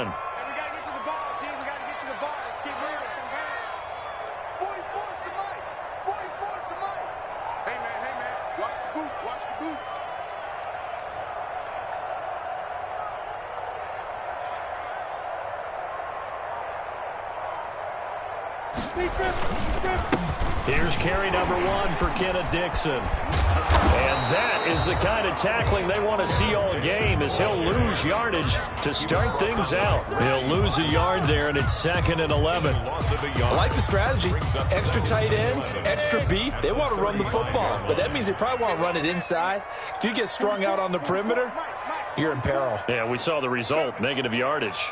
again. And we got to get to the ball, team. We got to get to the ball. Let's keep moving. 44's the mic. 44's the mic. Hey, man. Watch the boot. Watch the boot. Here's carry number 1 for Kenneth Dixon. And that is the kind of tackling they want to see all game, as he'll lose yardage to start things out. He'll lose a yard there, and it's 2nd and 11. I like the strategy. Extra tight ends, extra beef. They want to run the football, but that means they probably want to run it inside. If you get strung out on the perimeter, you're in peril. Yeah, we saw the result, negative yardage.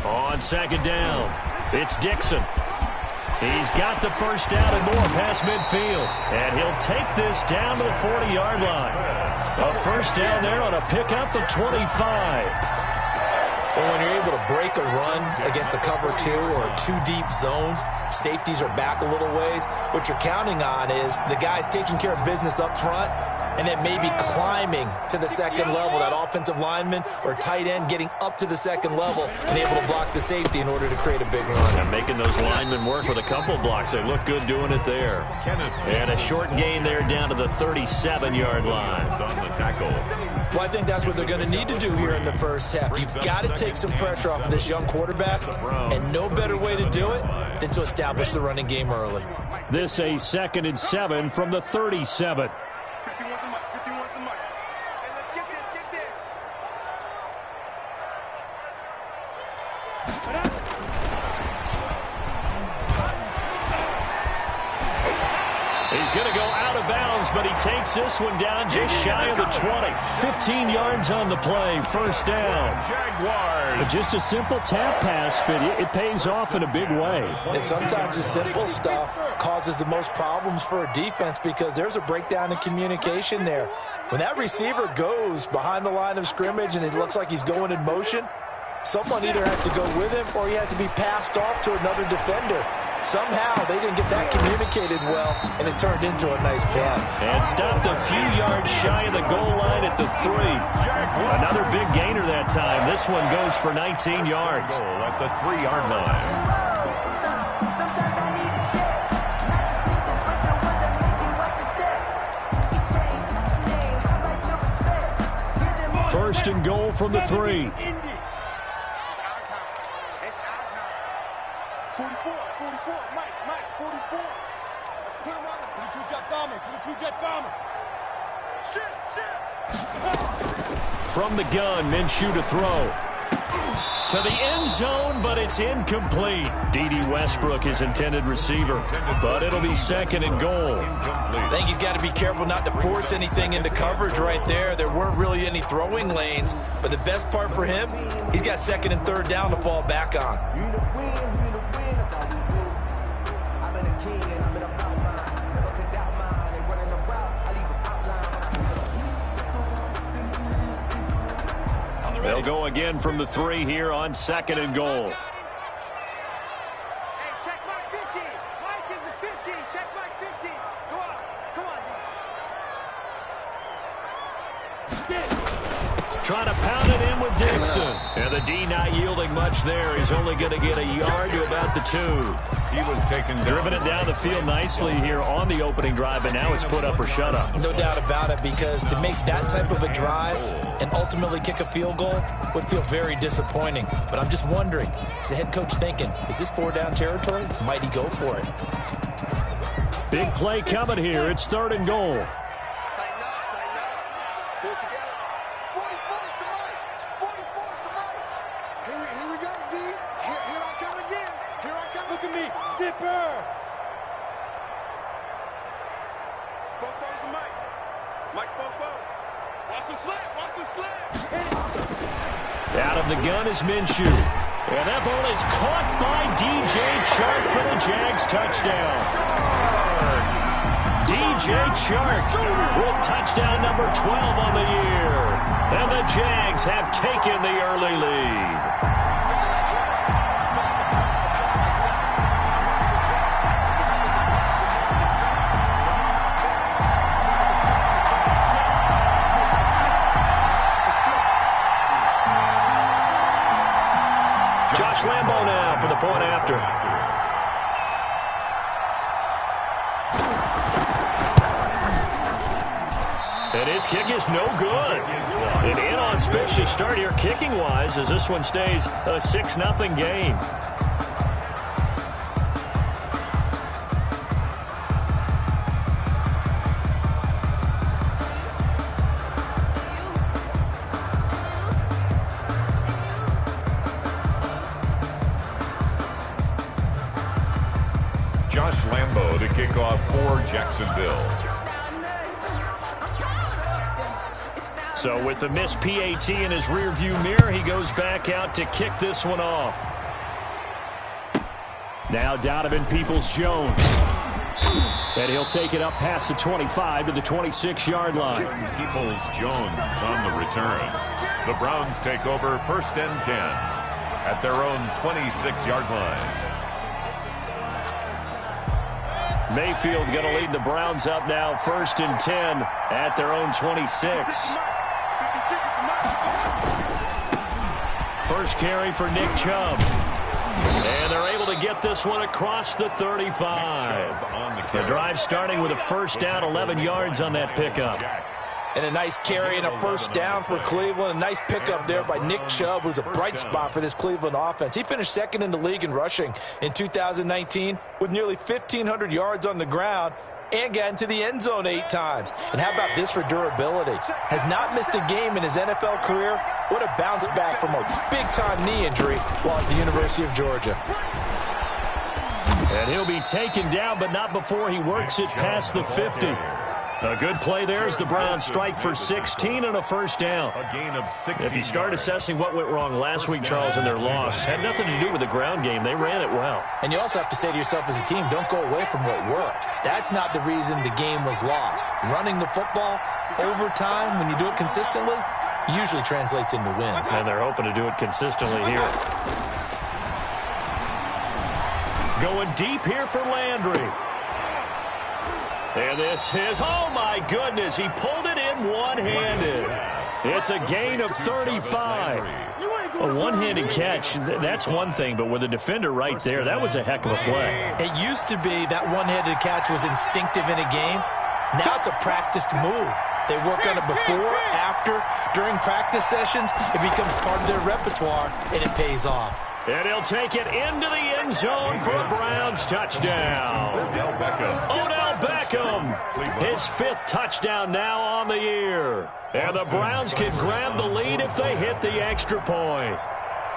On 2nd down, it's Dixon. He's got the first down and more past midfield. And he'll take this down to the 40-yard line. A first down there on a pickup of 25. Well, when you're able to break a run against a cover 2 or a 2-deep zone, safeties are back a little ways. What you're counting on is the guys taking care of business up front and then maybe climbing to the second level, that offensive lineman or tight end getting up to the second level and able to block the safety in order to create a big run. And making those linemen work with a couple blocks. They look good doing it there. And a short gain there down to the 37-yard line. On the tackle. Well, I think that's what they're going to need to do here in the first half. You've got to take some pressure off of this young quarterback, and no better way to do it than to establish the running game early. This a 2nd and 7 from the 37. 51's the mic. 51's the mic. Hey, let's get this. Get this. He's going to go out of bounds, but he takes this one down just shy of the 20. 15 yards on the play, first down. Jaguars. Just a simple tap pass, but it pays off in a big way. And sometimes the simple stuff causes the most problems for a defense because there's a breakdown in communication there. When that receiver goes behind the line of scrimmage and it looks like he's going in motion, someone either has to go with him or he has to be passed off to another defender. Somehow they didn't get that communicated well, and it turned into a nice play. And stopped a few yards shy of the goal line at the 3. Another big gainer that time. This one goes for 19 yards. At the 3-yard line. First and goal from the 3. 22-jet bomber. Shit. From the gun, Minshew to throw. To the end zone, but it's incomplete. D.D. Westbrook, his intended receiver. But it'll be 2nd and goal. I think he's got to be careful not to force anything into coverage right there. There weren't really any throwing lanes. But the best part for him, he's got 2nd and 3rd down to fall back on. They'll go again from the 3 here on 2nd and goal. Hey, check Mike 50. Mike is a 50. Check Mike 50. Go on. Come on, D. Trying to pound it in with Dixon. And the D not yielding much there. He's only going to get a yard to about the 2. He was driven it down the field nicely here on the opening drive, and now it's put up or shut up. No doubt about it, because to make that type of a drive and ultimately kick a field goal would feel very disappointing. But I'm just wondering, is the head coach thinking, is this 4-down territory? Might he go for it? Big play coming here. It's 3rd and goal. Tighten up. Pull it together. 44's the mic. 44's the mic. Here we go, D. Here I come again. Here I come. Look at me. Zipper. Bobo's the mic. Mike's Bobo. Watch the slant. Watch the slant. Out of the gun is Minshew. And that ball is caught by DJ Chark for the Jags touchdown. DJ Chark with touchdown number 12 on the year. And the Jags have taken the early lead. Josh Lambo now for the point after. And his kick is no good. An inauspicious start here kicking-wise as this one stays a 6-0 game. Josh Lambo to kick off for Jacksonville. So with the missed PAT in his rearview mirror, he goes back out to kick this one off. Now Donovan Peoples-Jones. And he'll take it up past the 25 to the 26-yard line. Peoples-Jones on the return. The Browns take over 1st and 10 at their own 26-yard line. Mayfield going to lead the Browns up now 1st and 10 at their own 26. First carry for Nick Chubb. And they're able to get this one across the 35. The drive starting with a first down, 11 yards on that pickup. And a nice carry and a first down for Cleveland. A nice pickup there by Nick Chubb, who's a bright spot for this Cleveland offense. He finished second in the league in rushing in 2019 with nearly 1,500 yards on the ground and got into the end zone 8 times. And how about this for durability? Has not missed a game in his NFL career. What a bounce back from a big-time knee injury while at the University of Georgia. And he'll be taken down, but not before he works it past the 50. A good play there as the Browns strike for 16 and a first down. A gain of 60 If you start assessing what went wrong last week, Charles, in their loss, had nothing to do with the ground game. They ran it well. And you also have to say to yourself as a team, don't go away from what worked. That's not the reason the game was lost. Running the football over time, when you do it consistently, usually translates into wins. And they're hoping to do it consistently here. Going deep here for Landry. And this is, oh my goodness, he pulled it in one-handed. It's a gain of 35. A one-handed catch, that's one thing, but with a defender right there, that was a heck of a play. It used to be that one-handed catch was instinctive in a game. Now it's a practiced move. They work on it before, after, during practice sessions. It becomes part of their repertoire, and it pays off. And he'll take it into the end zone for a Browns touchdown. Odell Beckham, his 5th touchdown now on the year. And the Browns can grab the lead if they hit the extra point.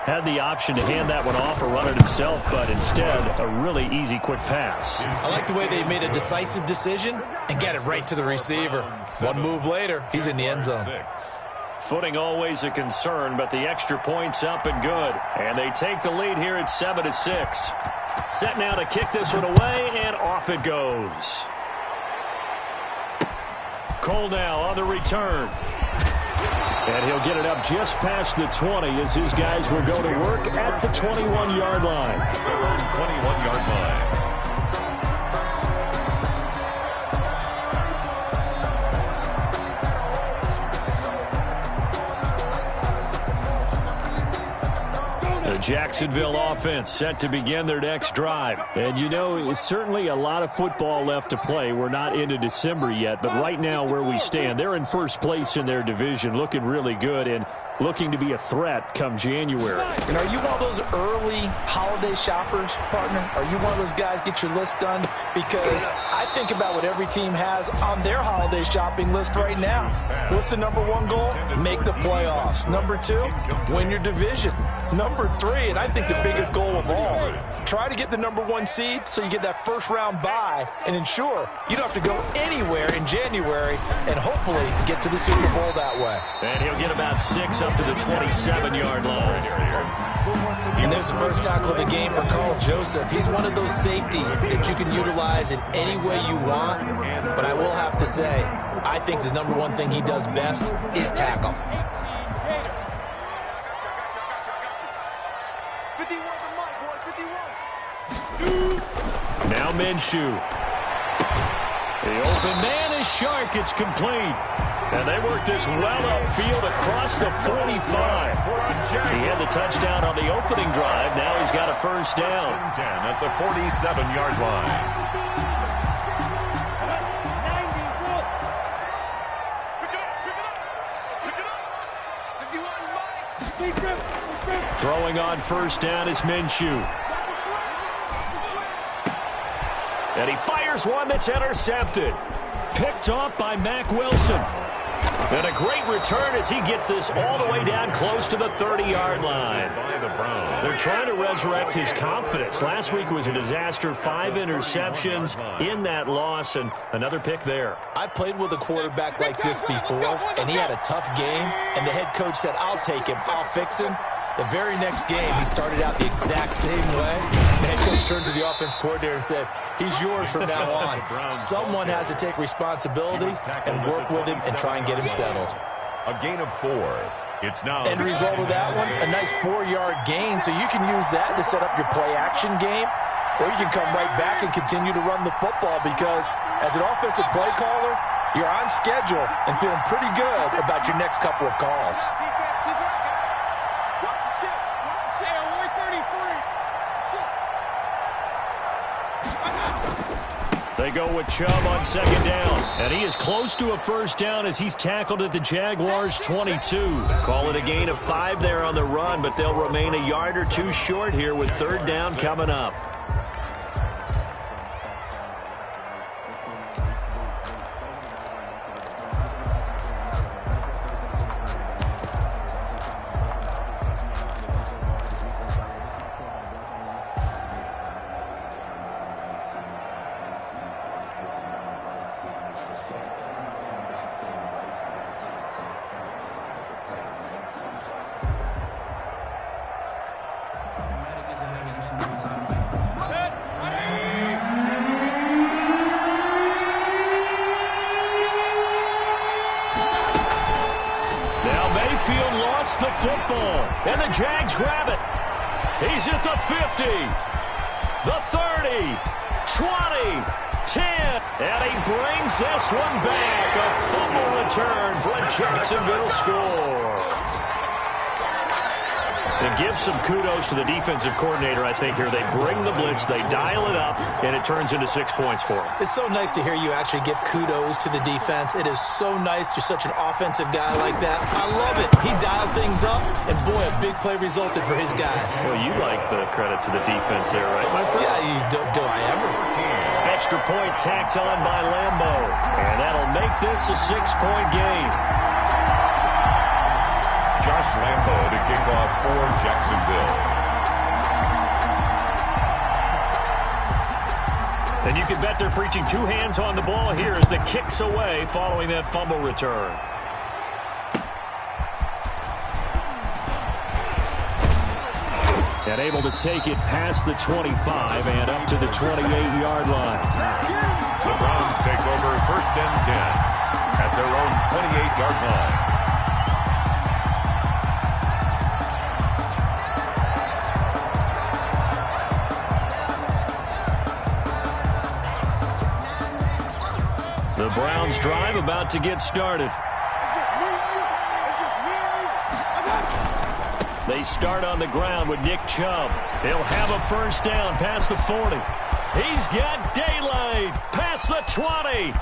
Had the option to hand that one off or run it himself, but instead, a really easy, quick pass. I like the way they made a decisive decision and got it right to the receiver. One move later, he's in the end zone. Footing always a concern, but the extra point's up and good. And they take the lead here at 7-6. Set now to kick this one away, and off it goes. Cole now on the return. And he'll get it up just past the 20 as his guys will go to work at the 21-yard line. 21-yard line. The Jacksonville offense set to begin their next drive. And you know, it's certainly a lot of football left to play. We're not into December yet, but right now where we stand, they're in first place in their division, looking really good and looking to be a threat come January. And are you one of those early holiday shoppers, partner? Are you one of those guys get your list done? Because I think about what every team has on their holiday shopping list right now. What's the number 1 goal? Make the playoffs. Number 2, win your division. Number 3, and I think the biggest goal of all, try to get the number 1 seed so you get that first round bye and ensure you don't have to go anywhere in January and hopefully get to the Super Bowl that way. And he'll get about 6 up to the 27-yard line. And there's the first tackle of the game for Carl Joseph. He's one of those safeties that you can utilize in any way you want. But I will have to say, I think the number 1 thing he does best is tackle. Now Minshew. The open man is Shark. It's complete. And they work this well upfield across the 45. He had the touchdown on the opening drive. Now he's got a first down. 10 at the 47-yard line. Throwing on first down is Minshew. And he fires one that's intercepted. Picked off by Mack Wilson. And a great return as he gets this all the way down close to the 30-yard line. They're trying to resurrect his confidence. Last week was a disaster. 5 interceptions in that loss, and another pick there. I played with a quarterback like this before, and he had a tough game, and the head coach said, I'll take him, I'll fix him. The very next game, he started out the exact same way. The head coach turned to the offense coordinator and said, he's yours from now on. Someone has to take responsibility and work with him and try and get him settled. A gain of 4. It's now End result of that one, a nice 4-yard gain, so you can use that to set up your play-action game, or you can come right back and continue to run the football because as an offensive play caller, you're on schedule and feeling pretty good about your next couple of calls. They go with Chubb on second down. And he is close to a first down as he's tackled at the Jaguars' 22. Call it a gain of 5 there on the run, but they'll remain a yard or two short here with third down coming up. The football, and the Jags grab it. He's at the 50, the 30, 20, 10, and he brings this one back. A fumble return for a Jacksonville score. And give some kudos to the defensive coordinator, I think, here. They bring the blitz, they dial it up, and it turns into 6 points for him. It's so nice to hear you actually give kudos to the defense. It is so nice. You're such an offensive guy like that. I love it. He dialed things up, and boy, a big play resulted for his guys. Well, you like the credit to the defense there, right, my friend? Yeah, do I ever? Extra point tacked on by Lambo, and that'll make this a 6-point game. Josh Lambo to kick off for Jacksonville. And you can bet they're preaching 2 hands on the ball here as the kick's away following that fumble return. And able to take it past the 25 and up to the 28-yard line. The Browns take over first and 10 at their own 28-yard line. The Browns drive about to get started. They start on the ground with Nick Chubb. He'll have a first down past the 40. He's got daylight past the 20.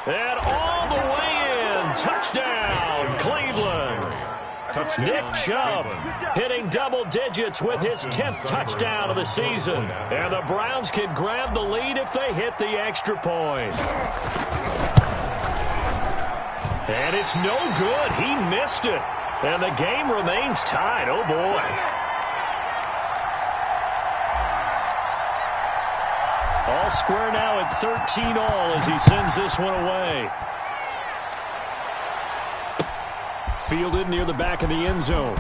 And all the way in. Touchdown, Cleveland. Nick Chubb hitting double digits with his 10th touchdown of the season. And the Browns can grab the lead if they hit the extra point. And it's no good. He missed it. And the game remains tied. Oh, boy. All square now at 13 all as he sends this one away. Fielded near the back of the end zone.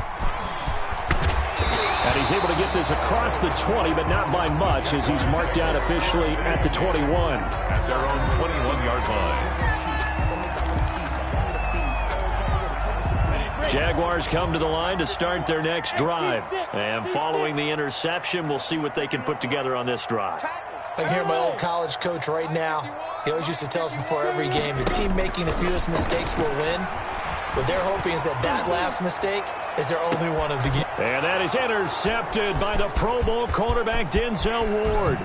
And he's able to get this across the 20, but not by much as he's marked down officially at the 21. At their own 21-yard line. Jaguars come to the line to start their next drive. And following the interception, we'll see what they can put together on this drive. I can hear my old college coach right now. He always used to tell us before every game, the team making the fewest mistakes will win. What they're hoping is that last mistake is their only one of the game. And that is intercepted by the Pro Bowl cornerback Denzel Ward.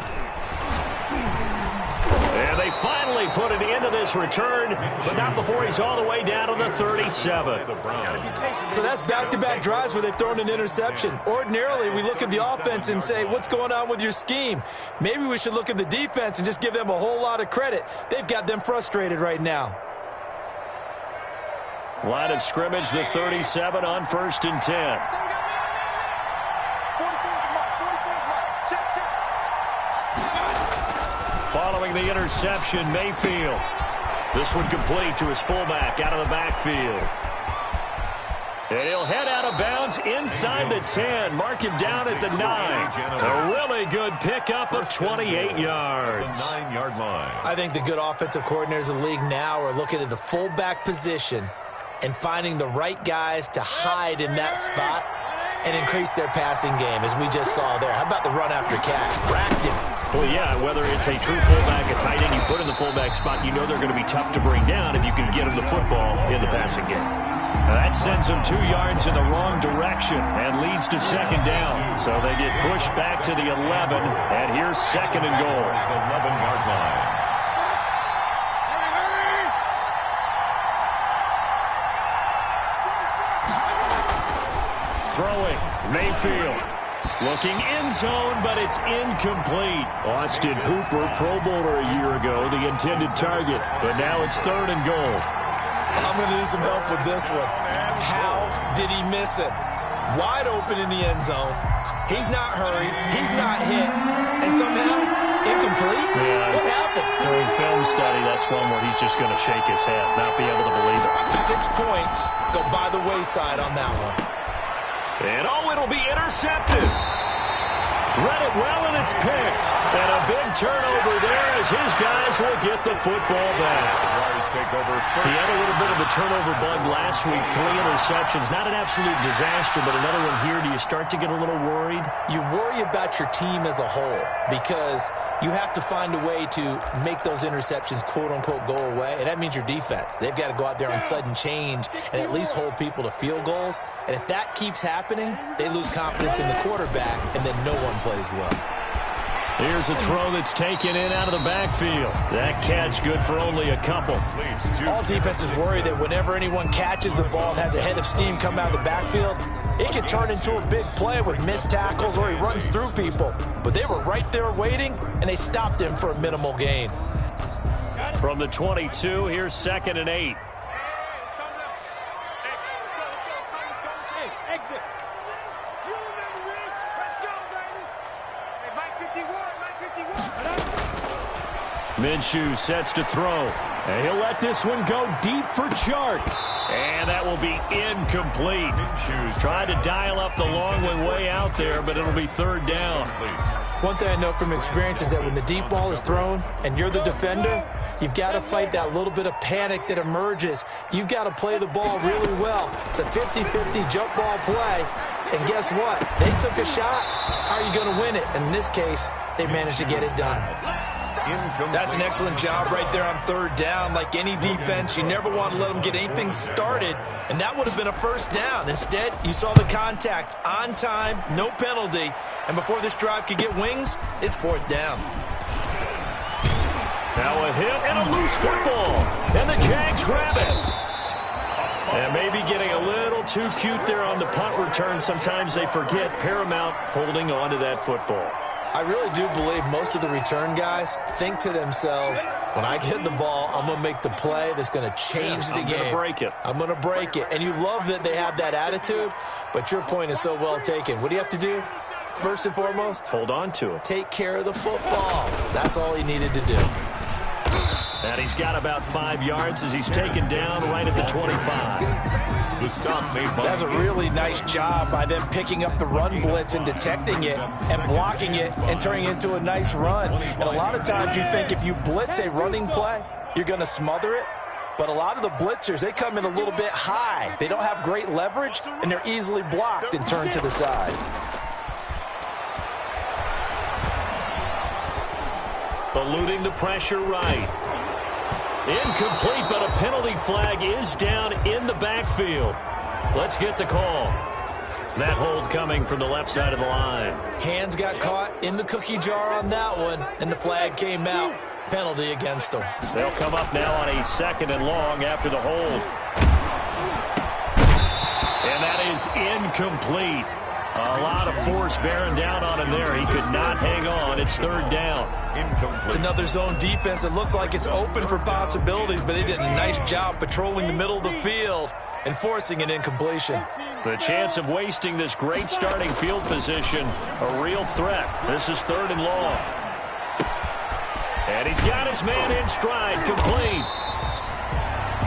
And they finally put an end to this return, but not before he's all the way down to the 37. So that's back-to-back drives where they've thrown an interception. Ordinarily, we look at the offense and say, what's going on with your scheme? Maybe we should look at the defense and just give them a whole lot of credit. They've got them frustrated right now. Line of scrimmage, the 37 on 1st and 10. Following the interception, Mayfield. This one complete to his fullback out of the backfield. And he'll head out of bounds inside the 10. Mark him down at the 9. A really good pickup of 28 yards. The 9-yard line. I think the good offensive coordinators in the league now are looking at the fullback position and finding the right guys to hide in that spot and increase their passing game, as we just saw there. How about the run after catch? Racked him. Well, yeah, whether it's a true fullback, a tight end you put in the fullback spot, you know they're going to be tough to bring down if you can get them the football in the passing game. That sends them 2 yards in the wrong direction and leads to 2nd down. So they get pushed back to the 11, and here's 2nd and goal. It's 11-yard line. Throwing, Mayfield. Looking end zone, but it's incomplete. Austin Hooper, Pro Bowler a year ago, the intended target. But now it's 3rd and goal. I'm going to need some help with this one. How did he miss it? Wide open in the end zone. He's not hurried. He's not hit. And somehow, incomplete? Yeah. What happened? During film study, that's one where he's just going to shake his head, not be able to believe it. 6 points go by the wayside on that one. And it'll be intercepted. Read it well, and it's picked. And a big turnover there as his guys will get the football back. Take over first. He had a little bit of a turnover bug last week. 3 interceptions. Not an absolute disaster, but another one here. Do you start to get a little worried? You worry about your team as a whole because you have to find a way to make those interceptions, quote-unquote, go away, and that means your defense. They've got to go out there on sudden change and at least hold people to field goals. And if that keeps happening, they lose confidence in the quarterback, and then no one plays well. Here's a throw that's taken in out of the backfield. That catch good for only a couple. All defenses worry that whenever anyone catches the ball and has a head of steam come out of the backfield, it can turn into a big play with missed tackles or he runs through people. But they were right there waiting, and they stopped him for a minimal gain. From the 22, here's 2nd and 8. Exit. You remember me? Let's go, baby. Hey, Mike 51, Mike 51. Minshew sets to throw. And he'll let this one go deep for Chark. And that will be incomplete. Tried to dial up the long one way out there, but it'll be 3rd down. One thing I know from experience is that when the deep ball is thrown and you're the defender, you've got to fight that little bit of panic that emerges. You've got to play the ball really well. It's a 50-50 jump ball play. And guess what? They took a shot. How are you going to win it? And in this case, they managed to get it done. That's an excellent job right there on 3rd down. Like any defense, you never want to let them get anything started, and that would have been a 1st down. Instead, you saw the contact on time, no penalty, and before this drive could get wings, it's 4th down. Now a hit and a loose football, and the Jags grab it. And maybe getting a little too cute there on the punt return. Sometimes they forget Paramount holding on to that football. I really do believe most of the return guys think to themselves, when I get the ball, I'm going to make the play that's going to change the game. I'm going to break it. I'm going to break it. And you love that they have that attitude, but your point is so well taken. What do you have to do? First and foremost, hold on to it. Take care of the football. That's all he needed to do. And he's got about 5 yards as he's taken down right at the 25. The stop made by That's a really nice job by them picking up the run blitz and detecting it and blocking it and turning it into a nice run. And a lot of times you think if you blitz a running play, you're going to smother it. But a lot of the blitzers, they come in a little bit high. They don't have great leverage, and they're easily blocked and turned to the side. Eluding the pressure right. Incomplete, but a penalty flag is down in the backfield. Let's get the call. That hold coming from the left side of the line. Hands got caught in the cookie jar on that one, and the flag came out. Penalty against them. They'll come up now on a 2nd and long after the hold. And that is incomplete. A lot of force bearing down on him there. He could not hang on. It's 3rd down. Incomplete. It's another zone defense. It looks like it's open for possibilities, but they did a nice job patrolling the middle of the field and forcing an incompletion. The chance of wasting this great starting field position, a real threat. This is 3rd and long. And he's got his man in stride, complete.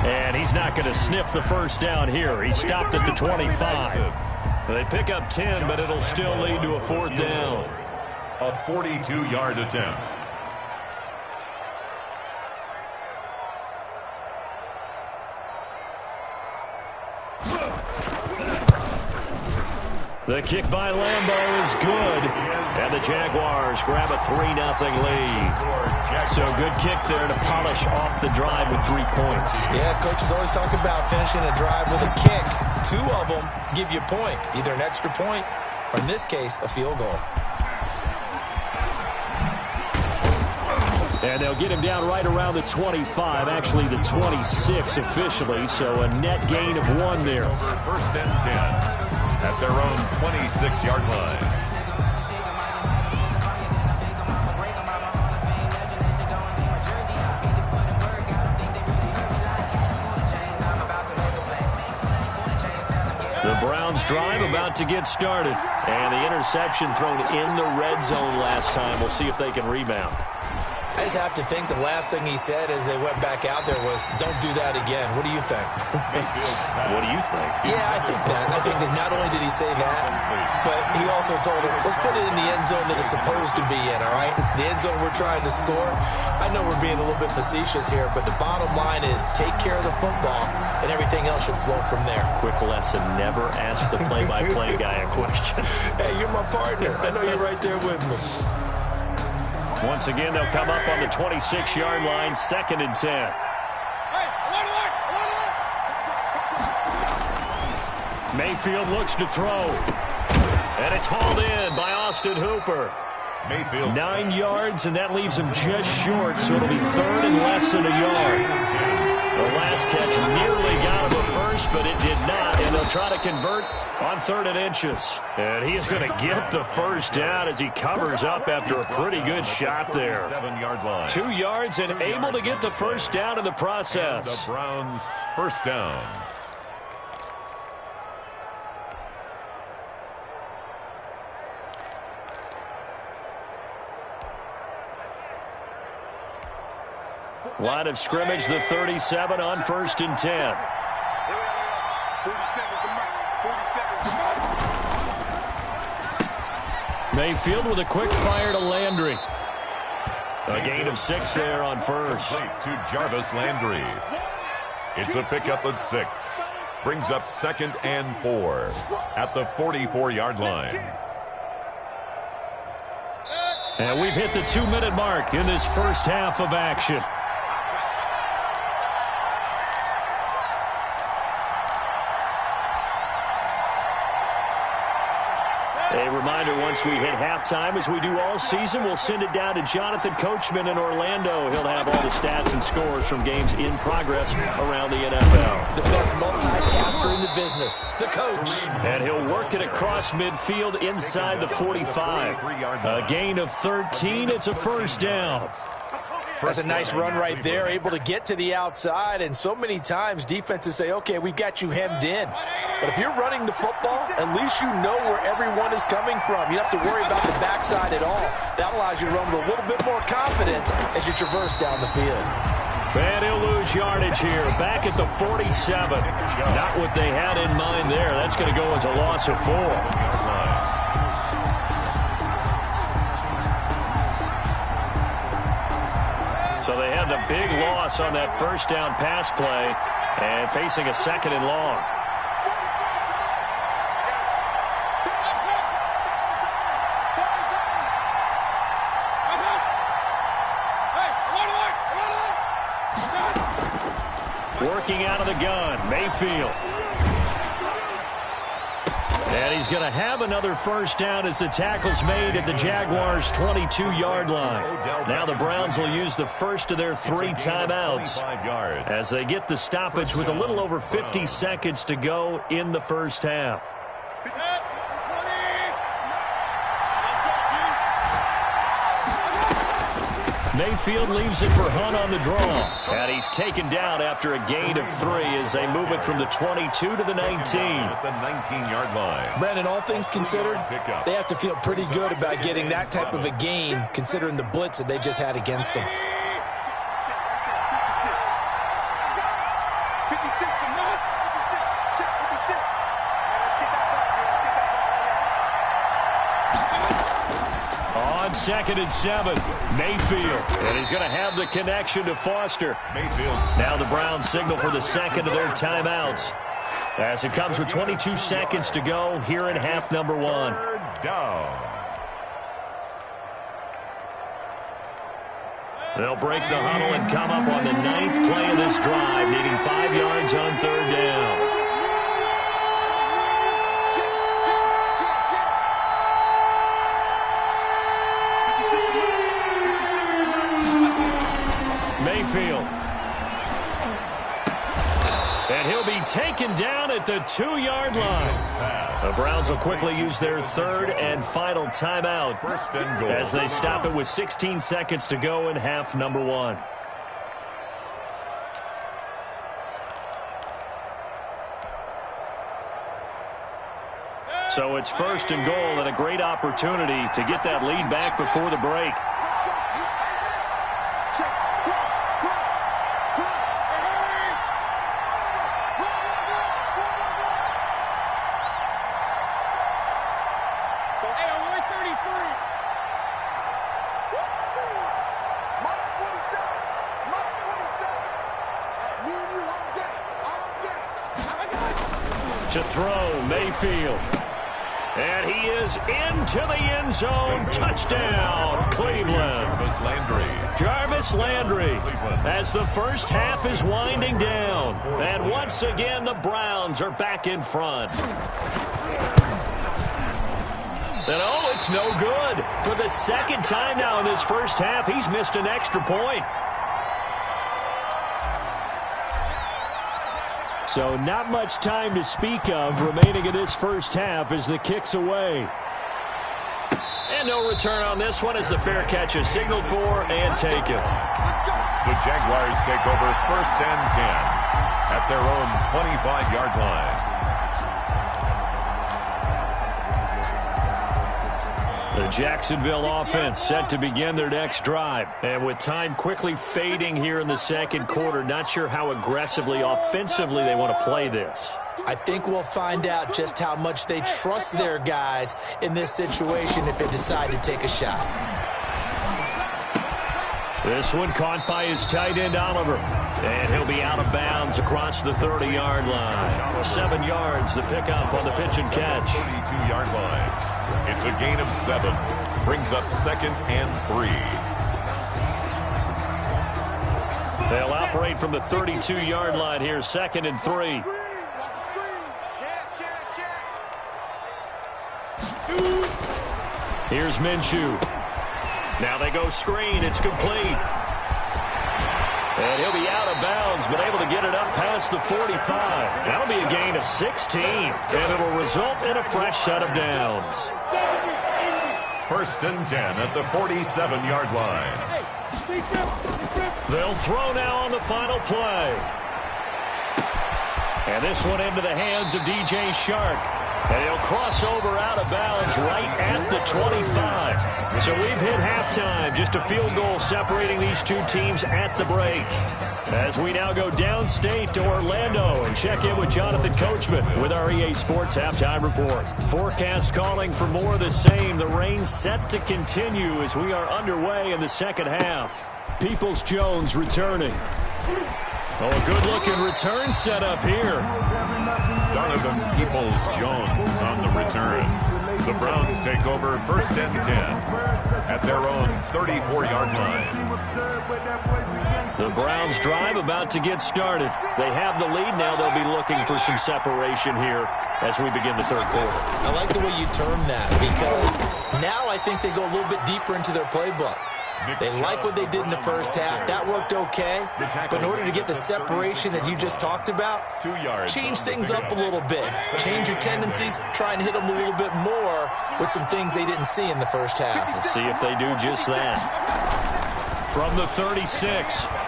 And he's not going to sniff the first down here. He stopped at the 25. They pick up 10, but it'll still lead to a 4th down. A 42-yard attempt. The kick by Lambeau is good. And the Jaguars grab a 3-0 lead. So good kick there to polish off the drive with 3 points. Yeah, coaches always talk about finishing a drive with a kick. 2 of them give you points, either an extra point or, in this case, a field goal. And they'll get him down right around the 25, actually the 26 officially, so a net gain of 1 there. Over 1st and 10 at their own 26-yard line. The Browns drive about to get started. And the interception thrown in the red zone last time. We'll see if they can rebound. I just have to think the last thing he said as they went back out there was, don't do that again. What do you think? What do you think? Yeah, I think that. I think that not only did he say that, but he also told him, let's put it in the end zone that it's supposed to be in, all right? The end zone we're trying to score. I know we're being a little bit facetious here, but the bottom line is take care of the football, and everything else should flow from there. Quick lesson, never ask the play-by-play guy a question. Hey, you're my partner. I know you're right there with me. Once again, they'll come up on the 26-yard line, 2nd and 10. Mayfield looks to throw. And it's hauled in by Austin Hooper. Mayfield 9 yards, and that leaves him just short, so it'll be 3rd and less than a yard. The last catch nearly got him a first, but it did not, and they'll try to convert on 3rd and inches. And he is going to get the first down as he covers up after a pretty good shot there. 7-yard line. 2 yards and able to get the first down in the process. And the Browns first down. Line of scrimmage, the 37 on 1st and 10. 47's the mark. 47's the mark. Mayfield with a quick fire to Landry. A gain of 6 there on first. To Jarvis Landry. It's a pickup of 6. Brings up 2nd and 4 at the 44-yard line. And we've hit the 2-minute mark in this first half of action. A reminder, once we hit halftime, as we do all season, we'll send it down to Jonathan Coachman in Orlando. He'll have all the stats and scores from games in progress around the NFL. The best multitasker in the business, the coach. And he'll work it across midfield inside the 45. A gain of 13. It's a first down. That's a nice run right there, able to get to the outside, and so many times defenses say, okay, we've got you hemmed in. But if you're running the football, at least you know where everyone is coming from. You don't have to worry about the backside at all. That allows you to run with a little bit more confidence as you traverse down the field. And he'll lose yardage here, back at the 47. Not what they had in mind there. That's going to go as a loss of 4. So they had the big loss on that first down pass play and facing a 2nd and long. Working out of the gun, Mayfield. And he's going to have another first down as the tackle's made at the Jaguars' 22-yard line. Now the Browns will use the first of their 3 timeouts as they get the stoppage with a little over 50 seconds to go in the first half. Mayfield leaves it for Hunt on the draw. And he's taken down after a gain of 3 as they move it from the 22 to the 19. At the 19-yard line. Brandon, all things considered, they have to feel pretty good about getting that type of a gain considering the blitz that they just had against them. Second and 7, Mayfield. And he's going to have the connection to Foster. Mayfield. Now the Browns signal for the second of their timeouts as it comes with 22 seconds to go here in half number 1. Down. They'll break the huddle and come up on the 9th play of this drive, needing 5 yards on 3rd down. Mayfield. And he'll be taken down at the 2-yard line. The Browns will quickly use their 3rd and final timeout as they stop it with 16 seconds to go in half number 1. So it's 1st and goal and a great opportunity to get that lead back before the break. To throw, Mayfield. And he is into the end zone. Touchdown, Cleveland. Jarvis Landry as the first half is winding down. And once again, the Browns are back in front. And oh, it's no good. For the second time now in this first half, he's missed an extra point. So not much time to speak of remaining in this first half as the kick's away. And no return on this one as the fair catch is signaled for and taken. The Jaguars take over 1st and 10 at their own 25-yard line. The Jacksonville offense set to begin their next drive. And with time quickly fading here in the second quarter, not sure how aggressively, offensively they want to play this. I think we'll find out just how much they trust their guys in this situation if they decide to take a shot. This one caught by his tight end, Oliver. And he'll be out of bounds across the 30-yard line. 7 yards, the pickup on the pitch and catch. 32-yard line. It's a gain of 7. Brings up 2nd and 3. They'll operate from the 32-yard line here, 2nd and 3. Here's Minshew. Now they go screen. It's complete. And he'll be out of bounds, but able to get it up past the 45. That'll be a gain of 16, and it'll result in a fresh set of downs. 1st and 10 at the 47-yard line. They'll throw now on the final play. And this one into the hands of DJ Shark. And he'll cross over out of bounds right at the 25. So we've hit halftime. Just a field goal separating these two teams at the break. As we now go downstate to Orlando and check in with Jonathan Coachman with our EA Sports Halftime Report. Forecast calling for more of the same. The rain set to continue as we are underway in the second half. Peoples-Jones returning. Oh, a good-looking return set up here. Donovan Peoples-Jones on the return. The Browns take over 1st and 10 at their own 34-yard line. The Browns drive about to get started. They have the lead now. They'll be looking for some separation here as we begin the third quarter. I like the way you term that, because now I think they go a little bit deeper into their playbook. They like what they did in the first half. That worked okay. But in order to get the separation that you just talked about, change things up a little bit. Change your tendencies. Try and hit them a little bit more with some things they didn't see in the first half. We'll see if they do just that. From the 36,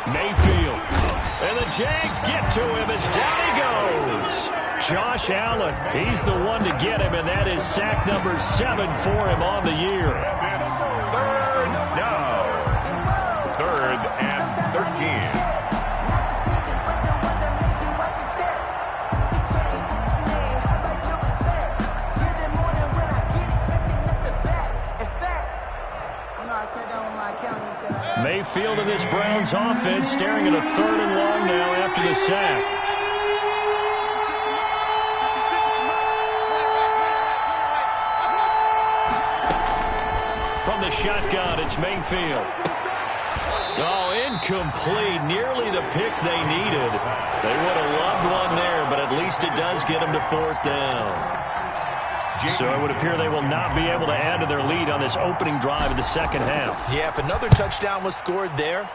Mayfield. And the Jags get to him as down he goes. Josh Allen, he's the one to get him, and that is sack number 7 for him on the year. Third down. 3rd and 13. Mayfield in this Browns offense staring at a 3rd and long now after the sack. From the shotgun, it's Mayfield. Oh, incomplete. Nearly the pick they needed. They would have loved one there, but at least it does get them to 4th down. So it would appear they will not be able to add to their lead on this opening drive in the second half. Yeah, if another touchdown was scored there,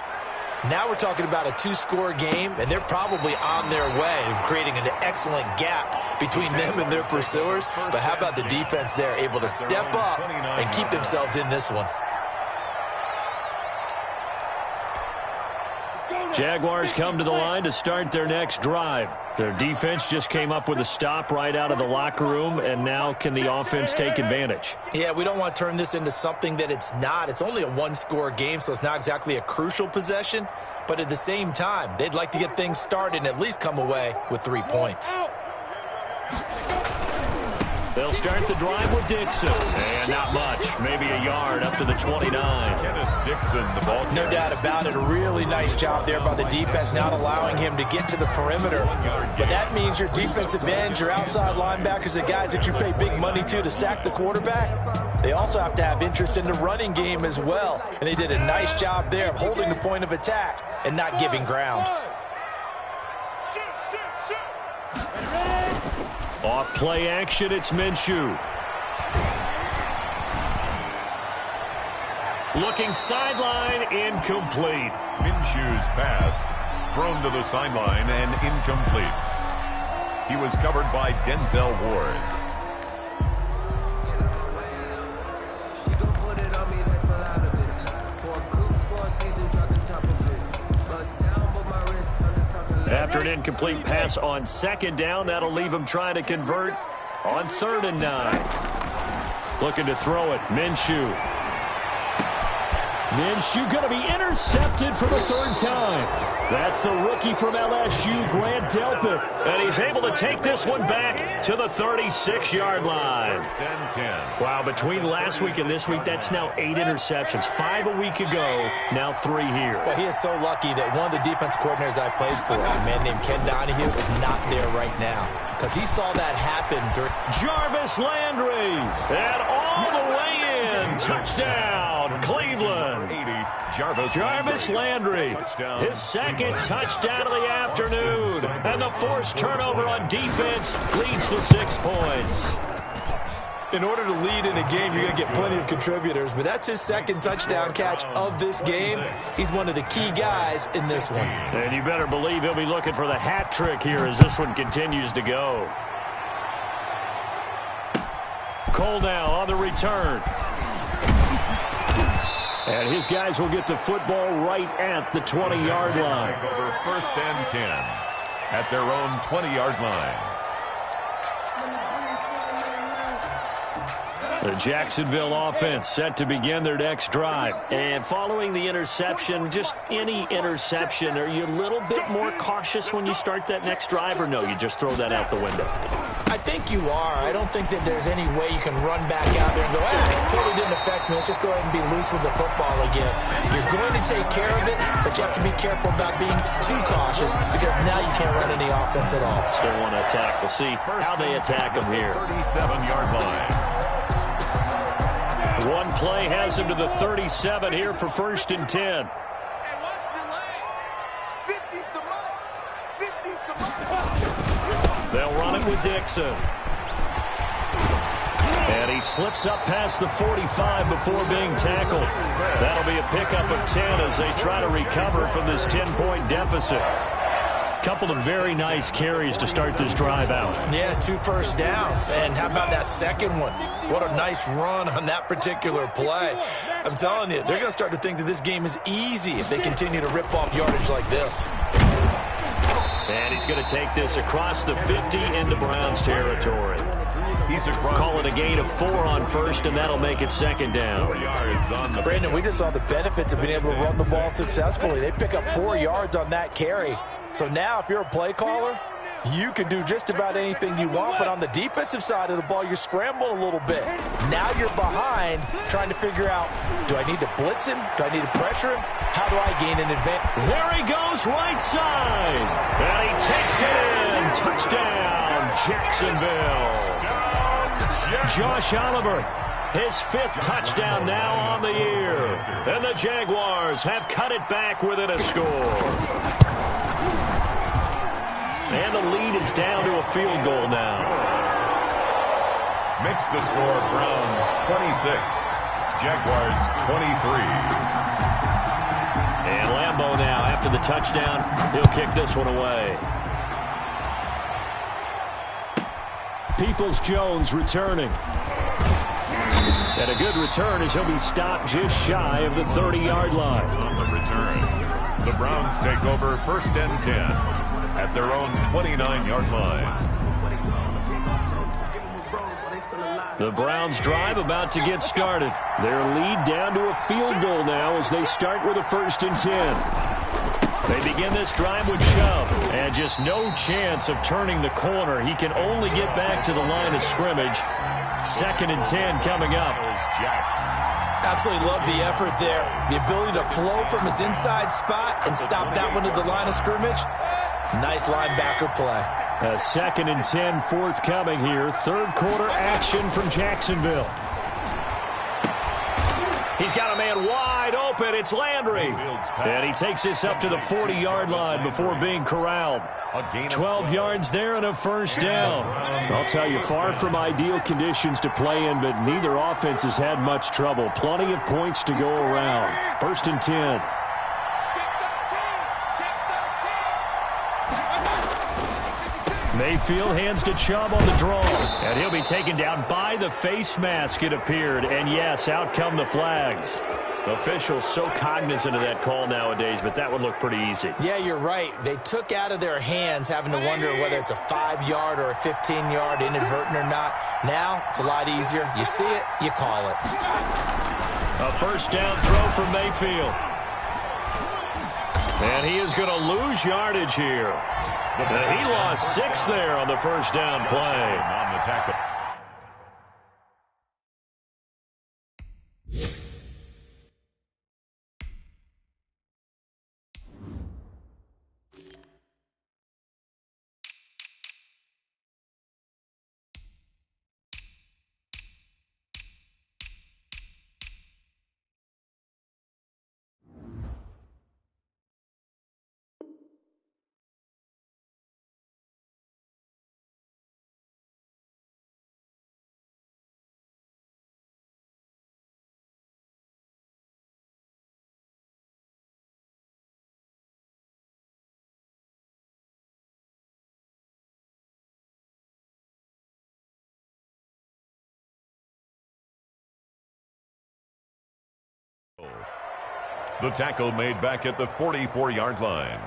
now we're talking about a 2-score game, and they're probably on their way of creating an excellent gap between them and their pursuers. But how about the defense there, able to step up and keep themselves in this one? Jaguars come to the line to start their next drive. Their defense just came up with a stop right out of the locker room, and now can the offense take advantage? Yeah, we don't want to turn this into something that it's not. It's only a 1-score game, so it's not exactly a crucial possession. But at the same time, they'd like to get things started and at least come away with 3 points. They'll start the drive with Dixon. And not much. Maybe a yard up to the 29. Kenneth Dixon, the ball carrier. No doubt about it. A really nice job there by the defense, not allowing him to get to the perimeter. But that means your defensive ends, your outside linebackers, the guys that you pay big money to sack the quarterback, they also have to have interest in the running game as well. And they did a nice job there of holding the point of attack and not giving ground. Off play action, it's Minshew. Looking sideline, incomplete. Minshew's pass thrown to the sideline and incomplete. He was covered by Denzel Ward. After an incomplete pass on 2nd down, that'll leave him trying to convert on 3rd and 9. Looking to throw it, Minshew. Minshew going to be intercepted for the 3rd time. That's the rookie from LSU, Grant Delpit. And he's able to take this one back to the 36-yard line. Wow, between last week and this week, that's now 8 interceptions. 5 a week ago, now 3 here. Well, he is so lucky that one of the defense coordinators I played for, a man named Ken Donahue, is not there right now, because he saw that happen during Jarvis Landry. And all the way in. Touchdown, Cleveland. Jarvis Landry, his 2nd touchdown of the afternoon. And the forced turnover on defense leads to 6 points. In order to lead in a game, you're going to get plenty of contributors, but that's his 2nd touchdown catch of this game. He's one of the key guys in this one. And you better believe he'll be looking for the hat trick here as this one continues to go. Cole now on the return. And his guys will get the football right at the 20-yard line. Over 1st and 10 at their own 20-yard line. The Jacksonville offense set to begin their next drive. And following the interception, just any interception, are you a little bit more cautious when you start that next drive, or no, you just throw that out the window? I think you are. I don't think that there's any way you can run back out there and go, totally didn't affect me. Let's just go ahead and be loose with the football again. You're going to take care of it, but you have to be careful about being too cautious, because now you can't run any offense at all. Still want to attack. We'll see how they attack them here. 37-yard line. One play has him to the 37 here for 1st and 10. They'll run it with Dixon. And he slips up past the 45 before being tackled. That'll be a pickup of 10 as they try to recover from this 10-point deficit. Couple of very nice carries to start this drive out. Yeah, 2 first downs. And how about that second one? What a nice run on that particular play. I'm telling you, they're going to start to think that this game is easy if they continue to rip off yardage like this. And he's going to take this across the 50 into Browns territory. Call it a gain of 4 on 1st, and that'll make it 2nd down. Brandon, we just saw the benefits of being able to run the ball successfully. They pick up 4 yards on that carry. So now if you're a play caller, you can do just about anything you want, but on the defensive side of the ball, you're scrambling a little bit. Now you're behind trying to figure out, do I need to blitz him? Do I need to pressure him? How do I gain an advantage? There he goes, right side. And he takes it in. Touchdown, Jacksonville. Josh Oliver, his 5th touchdown now on the year. And the Jaguars have cut it back within a score. And the lead is down to a field goal now. Makes the score Browns 26, Jaguars 23. And Lambeau now, after the touchdown, he'll kick this one away. Peoples-Jones returning. And a good return as he'll be stopped just shy of the 30-yard line. On the return, the Browns take over 1st and 10 at their own 29-yard line. The Browns drive about to get started. Their lead down to a field goal now as they start with a 1st and 10. They begin this drive with Chubb, and just no chance of turning the corner. He can only get back to the line of scrimmage. 2nd and 10 coming up. Absolutely love the effort there. The ability to flow from his inside spot and stop that one at the line of scrimmage. Nice linebacker play. A 2nd and 10 forthcoming here. 3rd quarter action from Jacksonville. He's got a man wide open. It's Landry. And he takes this up to the 40-yard line before being corralled. 12 yards there and a 1st down. I'll tell you, far from ideal conditions to play in, but neither offense has had much trouble. Plenty of points to go around. 1st and 10. Mayfield hands to Chubb on the draw. And he'll be taken down by the face mask, it appeared. And yes, out come the flags. Officials so cognizant of that call nowadays, but that would look pretty easy. Yeah, you're right. They took out of their hands having to wonder whether it's a 5-yard or a 15-yard inadvertent or not. Now, it's a lot easier. You see it, you call it. A 1st down throw for Mayfield. And he is going to lose yardage here. He lost 6 there on the 1st down play. On the tackle. The tackle made back at the 44-yard line.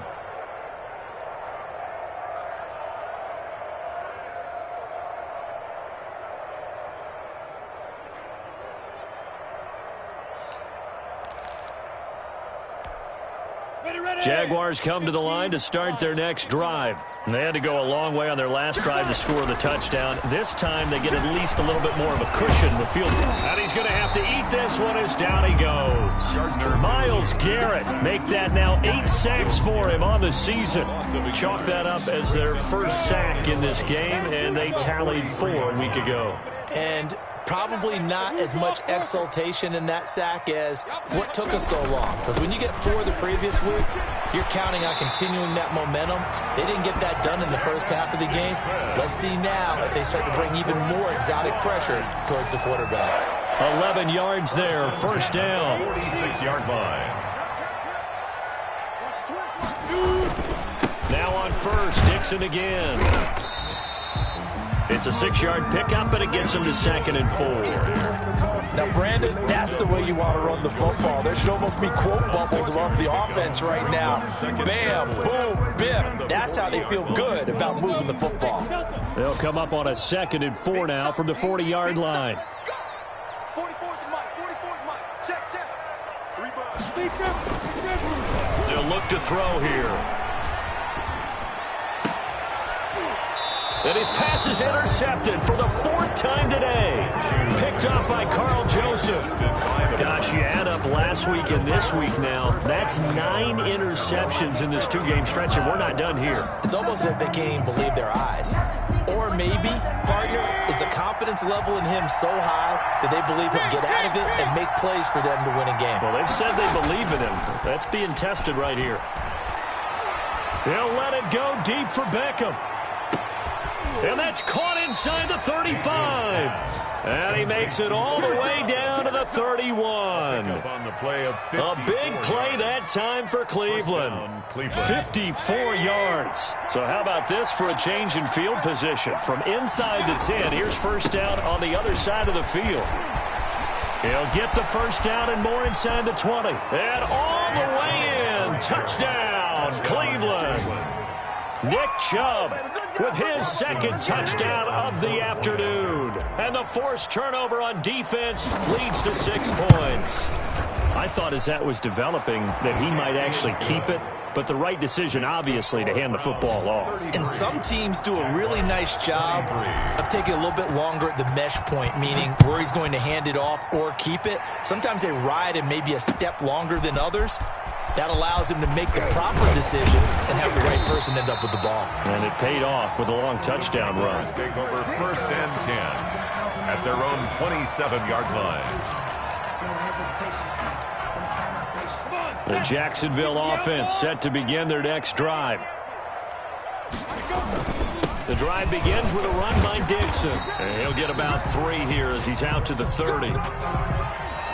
Jaguars come to the line to start their next drive. They had to go a long way on their last drive to score the touchdown. This time they get at least a little bit more of a cushion in the field. And he's going to have to eat this one as down he goes. Myles Garrett make that now 8 sacks for him on the season. Chalk that up as their first sack in this game, and they tallied 4 a week ago. And probably not as much exultation in that sack as what took us so long. Because when you get 4 the previous week, you're counting on continuing that momentum. They didn't get that done in the first half of the game. Let's see now if they start to bring even more exotic pressure towards the quarterback. 11 yards there, first down. 46-yard line. Now on first, Dixon again. It's a 6-yard pickup, and it gets him to 2nd and 4. Now, Brandon, that's the way you want to run the football. There should almost be quote bubbles above the offense right now. Bam, boom, biff. That's how they feel good about moving the football. They'll come up on a 2nd and 4 now from the 40-yard line. 44's Mike. 44's Mike. Check. 3 bucks. They'll look to throw here. And his pass is intercepted for the 4th time today. Picked up by Carl Joseph. Gosh, you add up last week and this week now. That's 9 interceptions in this 2-game stretch, and we're not done here. It's almost as if they can't even believe their eyes. Or maybe, partner, is the confidence level in him so high that they believe he'll get out of it and make plays for them to win a game. Well, they've said they believe in him. That's being tested right here. They'll let it go deep for Beckham. And that's caught inside the 35. And he makes it all the way down to the 31. A big play that time for Cleveland. 54 yards. So how about this for a change in field position? From inside the 10, here's first down on the other side of the field. He'll get the first down and more inside the 20. And all the way in. Touchdown, Cleveland. Nick Chubb with his 2nd touchdown of the afternoon. And the forced turnover on defense leads to 6 points. I thought as that was developing that he might actually keep it, but the right decision, obviously, to hand the football off. And some teams do a really nice job of taking a little bit longer at the mesh point, meaning where he's going to hand it off or keep it. Sometimes they ride it maybe a step longer than others. That allows him to make the proper decision and have the right person end up with the ball. And it paid off with a long touchdown run. Take over 1st and 10 at their own 27-yard line. The Jacksonville offense set to begin their next drive. The drive begins with a run by Dixon. And he'll get about 3 here as he's out to the 30.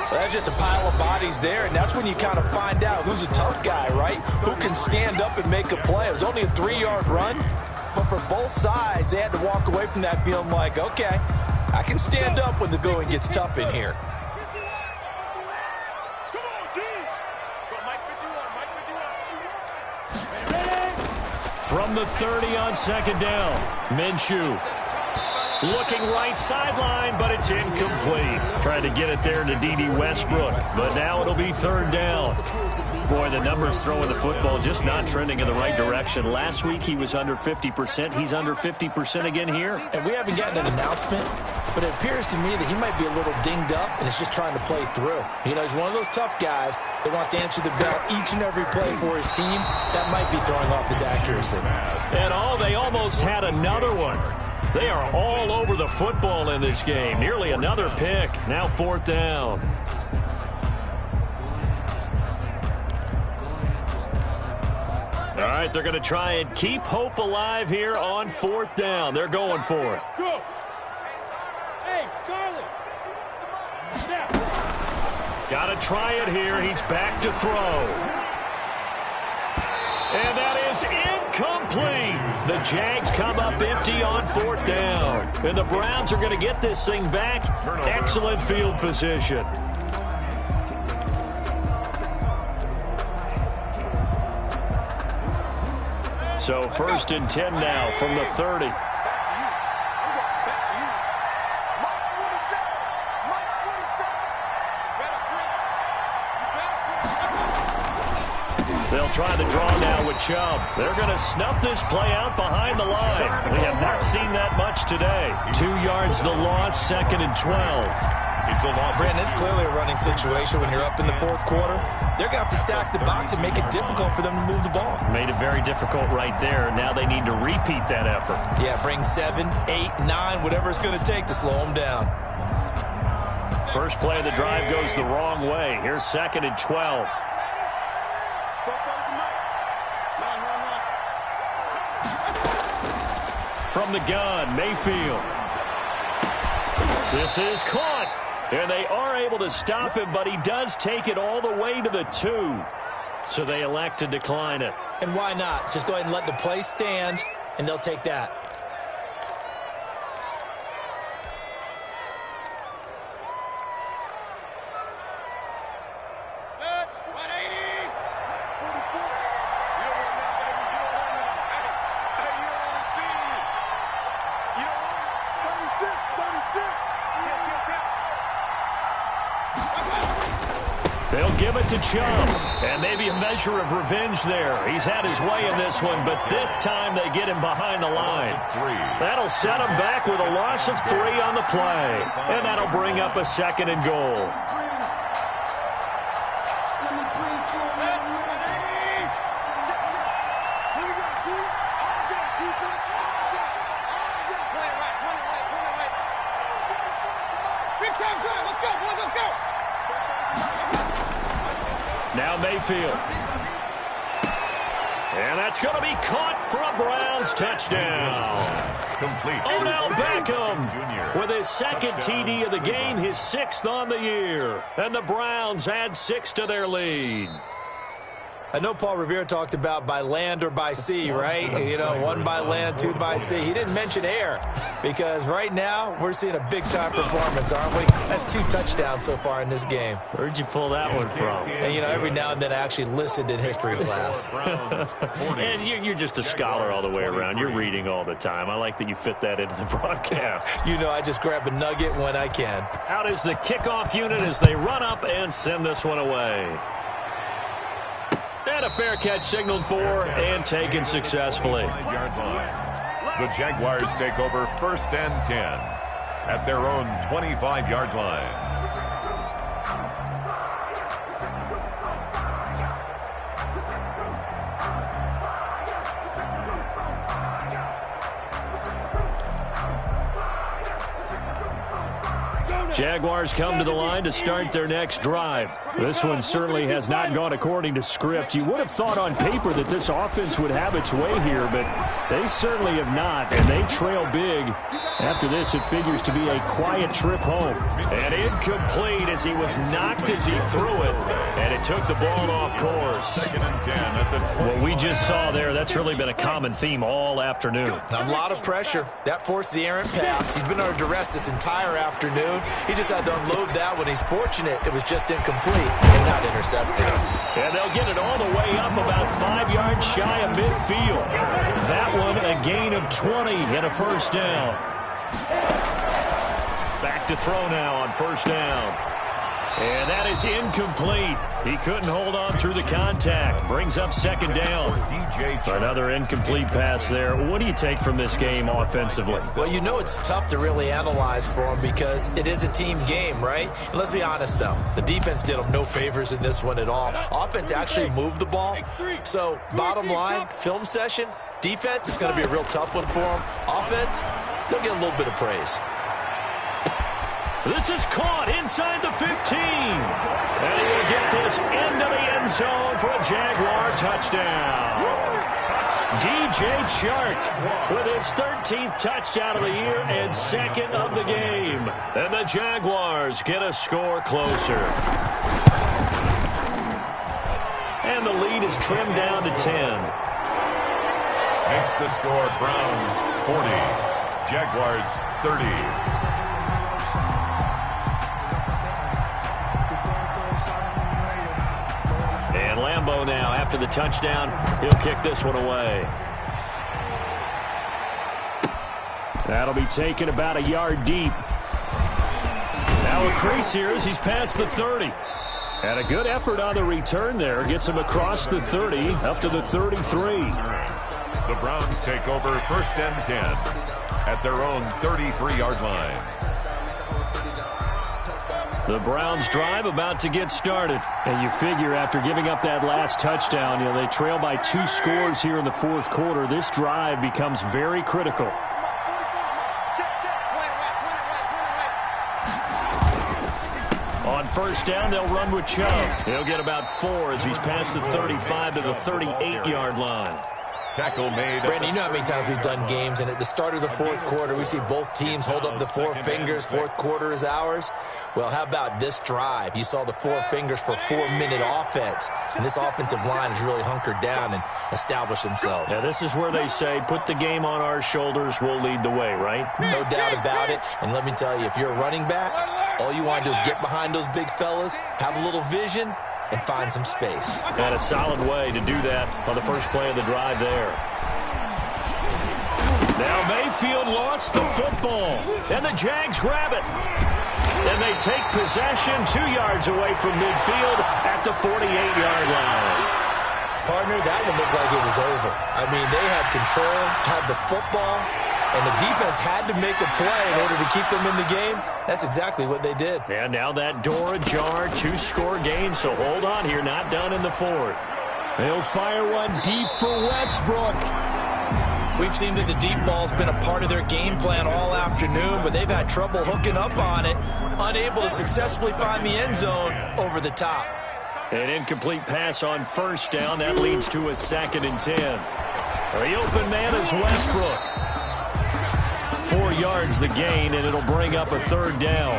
Well, that's just a pile of bodies there, and that's when you kind of find out who's a tough guy, right? Who can stand up and make a play. It was only a 3-yard run, but for both sides, they had to walk away from that feeling like, okay, I can stand up when the going gets tough in here. From the 30 on 2nd down, Minshew. Looking right sideline, but it's incomplete. Trying to get it there to D.D. Westbrook, but now it'll be 3rd down. Boy, the numbers throwing the football just not trending in the right direction. Last week he was under 50%. He's under 50% again here. And we haven't gotten an announcement, but it appears to me that he might be a little dinged up and is just trying to play through. You know, he's one of those tough guys that wants to answer the bell each and every play for his team. That might be throwing off his accuracy. And they almost had another one. They are all over the football in this game. Nearly another pick. Now 4th down. All right, they're going to try and keep hope alive here on 4th down. They're going for it. Go. Hey, Charlie. Got to try it here. He's back to throw. And that is incomplete. The Jags come up empty on 4th down. And the Browns are going to get this thing back. Excellent field position. So 1st and 10 now from the 30. They'll try the draw now with Chubb. They're going to snuff this play out behind the line. We have not seen that much today. 2 yards the loss, 2nd and 12. It's a loss. Brandon, it's clearly a running situation when you're up in the 4th quarter. They're going to have to stack the box and make it difficult for them to move the ball. Made it very difficult right there. Now they need to repeat that effort. Yeah, bring 7, 8, 9, whatever it's going to take to slow them down. First play of the drive goes the wrong way. Here's 2nd and 12. From the gun, Mayfield. This is caught. And they are able to stop him, but he does take it all the way to the 2. So they elect to decline it. And why not? Just go ahead and let the play stand, and they'll take that. They'll give it to Chubb, and maybe a measure of revenge there. He's had his way in this one, but this time they get him behind the line. That'll set him back with a loss of 3 on the play, and that'll bring up a 2nd and goal. Now Mayfield. And that's going to be caught for a Browns touchdown. Complete. Odell Beckham with his 2nd TD of the game, his 6th on the year. And the Browns add 6 to their lead. I know Paul Revere talked about by land or by sea, right? You know, 1 by land, 2 by sea. He didn't mention air because right now we're seeing a big-time performance, aren't we? That's 2 touchdowns so far in this game. Where'd you pull that one from? And, you know, every now and then I actually listened in history class. And you're just a scholar all the way around. You're reading all the time. I like that you fit that into the broadcast. You know, I just grab a nugget when I can. Out is the kickoff unit as they run up and send this one away. And a fair catch signaled for and taken successfully. The Jaguars take over 1st and 10 at their own 25-yard line. Jaguars come to the line to start their next drive. This one certainly has not gone according to script. You would have thought on paper that this offense would have its way here, but they certainly have not, and they trail big. After this, it figures to be a quiet trip home. And incomplete as he was knocked as he threw it, and it took the ball off course. 2nd and 10 at the What we just saw there, that's really been a common theme all afternoon. A lot of pressure. That forced the errant pass. He's been under duress this entire afternoon. He just had to unload that one. He's fortunate it was just incomplete and not intercepted. And they'll get it all the way up about 5 yards shy of midfield. That one a gain of 20 and a 1st down. Back to throw now on 1st down. And that is incomplete. He couldn't hold on through the contact. Brings up 2nd down. Another incomplete pass there. What do you take from this game offensively? Well, you know it's tough to really analyze for him because it is a team game, right? And let's be honest, though. The defense did him no favors in this one at all. Offense actually moved the ball. So, bottom line, film session, defense is going to be a real tough one for him. Offense, they'll get a little bit of praise. This is caught inside the 15. And he will get this into the end zone for a Jaguar touchdown. DJ Chark with his 13th touchdown of the year and 2nd of the game. And the Jaguars get a score closer. And the lead is trimmed down to 10. Makes the score Browns 40, Jaguars 30. And Lambeau now, after the touchdown, he'll kick this one away. That'll be taken about a yard deep. Now a crease here as he's past the 30. And a good effort on the return there. Gets him across the 30, up to the 33. The Browns take over 1st and 10 at their own 33-yard line. The Browns drive about to get started. And you figure after giving up that last touchdown, they trail by 2 scores here in the 4th quarter. This drive becomes very critical. first down, they'll run with Chubb. He'll get about 4 as he's past the 35 to the 38-yard line. Tackle made. Brandon, you know how many times we've done games, and at the start of the fourth quarter, we see both teams hold up the 4 fingers. Fourth quarter is ours. Well, how about this drive? You saw the 4 fingers for 4-minute offense, and this offensive line has really hunkered down and established themselves. Now, this is where they say, put the game on our shoulders, we'll lead the way, right? No doubt about it. And let me tell you, if you're a running back, all you want to do is get behind those big fellas, have a little vision, and find some space. And a solid way to do that on the first play of the drive there. Now Mayfield lost the football, and the Jags grab it. And they take possession 2 yards away from midfield at the 48-yard line. Partner, that one looked like it was over. I mean, they had control, had the football, and the defense had to make a play in order to keep them in the game. That's exactly what they did. And now that door ajar, 2-score game, so hold on here, not done in the 4th. They'll fire one deep for Westbrook. We've seen that the deep ball's been a part of their game plan all afternoon, but they've had trouble hooking up on it, unable to successfully find the end zone over the top. An incomplete pass on first down. That leads to a 2nd and 10. The open man is Westbrook. 4 yards the gain, and it'll bring up a 3rd down.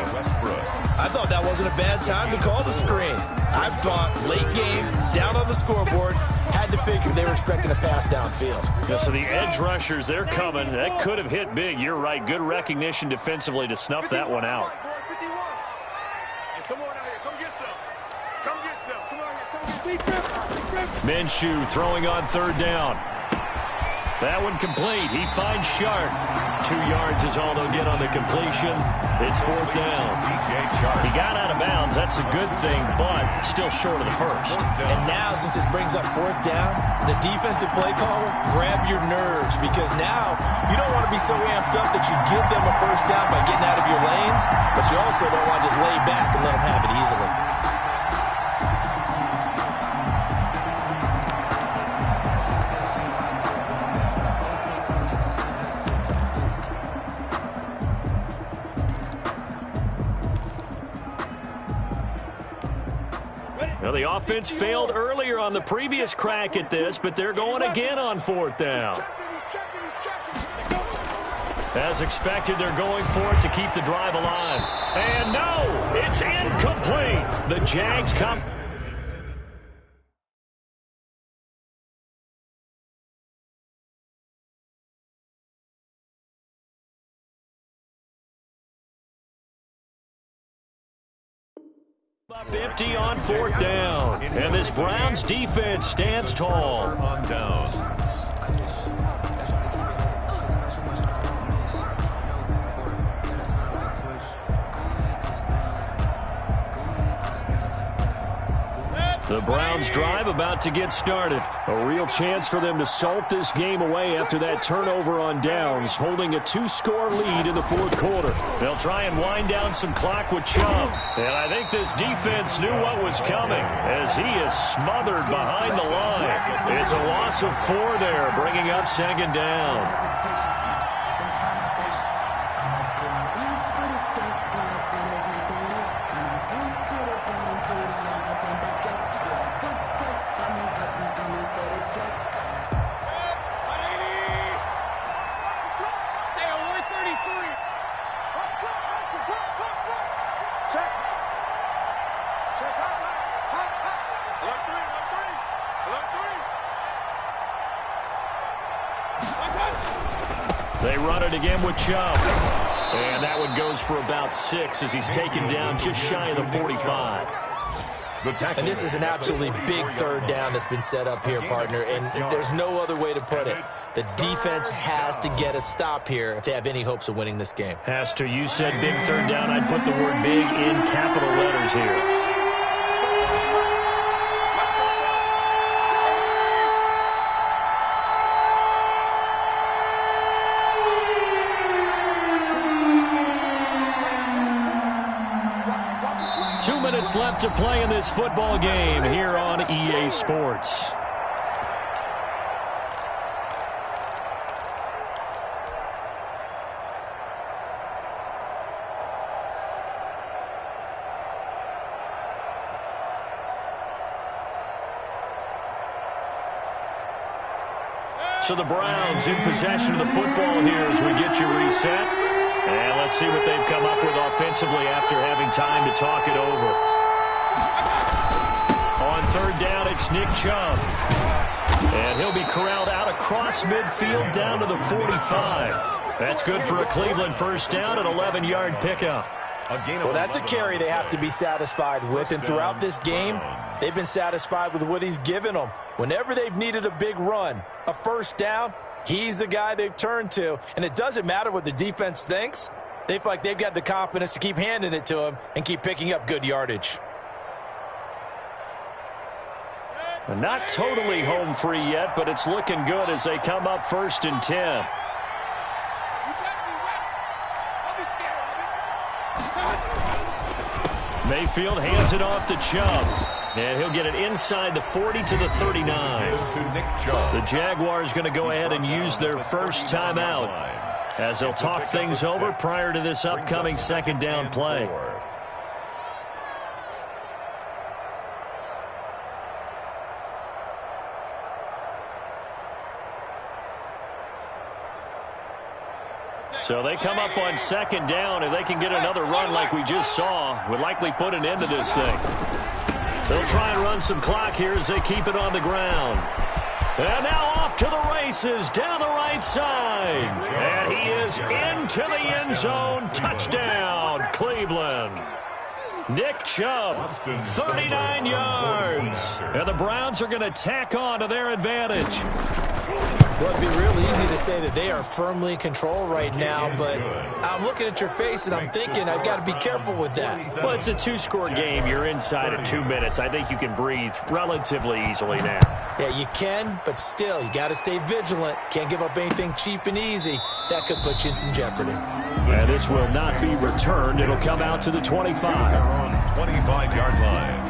I thought that wasn't a bad time to call the screen. I thought late game, down on the scoreboard, had to figure they were expecting a pass downfield. Yeah, so the edge rushers, they're coming. That could have hit big. You're right. Good recognition defensively to snuff that one out. Come on out here. Come get some. Come get some. Come on here. Come get Minshew throwing on 3rd down. That one complete. He finds Sharp. 2 yards is all they'll get on the completion. It's 4th down. He got out of bounds. That's a good thing, but still short of the 1st. And now, since this brings up 4th down, the defensive play caller, grab your nerves, because now you don't want to be so amped up that you give them a 1st down by getting out of your lanes, but you also don't want to just lay back and let them have it easily. Well, the offense failed earlier on the previous crack at this, but they're going again on 4th down. As expected, they're going for it to keep the drive alive. And no, it's incomplete. The Jags come. Up empty on 4th down. And this Browns defense stands tall. On downs. The Browns drive about to get started. A real chance for them to salt this game away after that turnover on downs, holding a 2-score lead in the 4th quarter. They'll try and wind down some clock with Chubb. And I think this defense knew what was coming as he is smothered behind the line. It's a loss of 4 there, bringing up 2nd down. They run it again with Chubb. And that one goes for about 6 as he's taken down just shy of the 45. And this is an absolutely big 3rd down that's been set up here, partner, and there's no other way to put it. The defense has to get a stop here if they have any hopes of winning this game. Has to. You said big 3rd down. I'd put the word big in capital letters here. Left to play in this football game here on EA Sports. So the Browns in possession of the football here as we get you reset. And let's see what they've come up with offensively after having time to talk it over. On third down, it's Nick Chubb. And he'll be corralled out across midfield down to the 45. That's good for a Cleveland first down, an 11-yard pickup. Well, that's a carry they have to be satisfied with, and throughout this game, they've been satisfied with what he's given them. Whenever they've needed a big run, a first down, he's the guy they've turned to, and it doesn't matter what the defense thinks. They feel like they've got the confidence to keep handing it to him and keep picking up good yardage. Not totally home free yet, but it's looking good as they come up first and 10. Mayfield hands it off to Chubb. And he'll get it inside the 40 to the 39. The Jaguars going to go ahead and use their first timeout as they'll talk things over prior to this upcoming second down play. So they come up on second down. If they can get another run like we just saw, would likely put an end to this thing. They'll try and run some clock here as they keep it on the ground. And now off to the races down the right side. And he is into the end zone. Touchdown, Cleveland. Nick Chubb, 39 yards. And the Browns are going to tack on to their advantage. Well, it'd be real easy to say that they are firmly in control right now, but I'm looking at your face and I'm thinking I've got to be careful with that. Well, it's a two-score game. You're inside of 2 minutes. I think you can breathe relatively easily now. Yeah, you can, but still, you got to stay vigilant. Can't give up anything cheap and easy. That could put you in some jeopardy. And this will not be returned. It'll come out to the 25. They're on 25-yard line.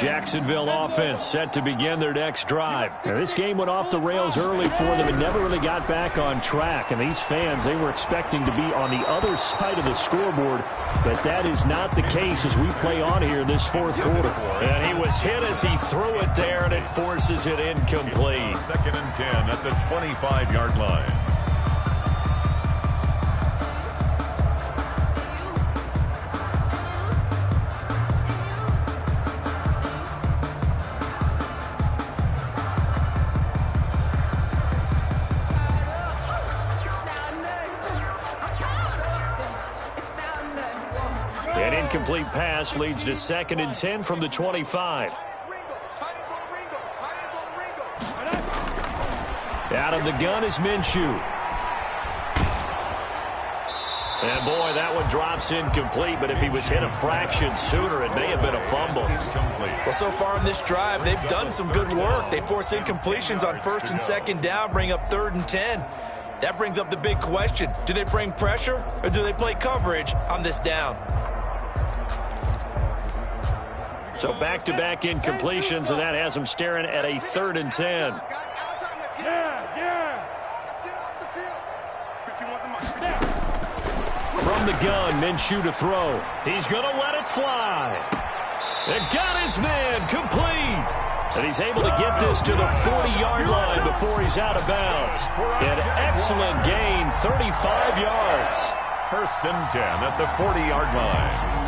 Jacksonville offense set to begin their next drive. Now, this game went off the rails early for them and never really got back on track. And these fans, they were expecting to be on the other side of the scoreboard, but that is not the case as we play on here this fourth quarter. And he was hit as he threw it there, and it forces it incomplete. Second and 10 at the 25-yard line. Incomplete pass leads to second and 10 from the 25. Out of the gun is Minshew. And boy, that one drops incomplete, but if he was hit a fraction sooner, it may have been a fumble. Well, so far in this drive, they've done some good work. They force incompletions on first and second down, bring up third and 10. That brings up the big question. Do they bring pressure or do they play coverage on this down? So back-to-back incompletions, and that has them staring at a third and 10. From the gun, Minshew to throw. He's going to let it fly. And got his man complete. And he's able to get this to the 40-yard line before he's out of bounds. An excellent gain, 35 yards. First and 10 at the 40-yard line.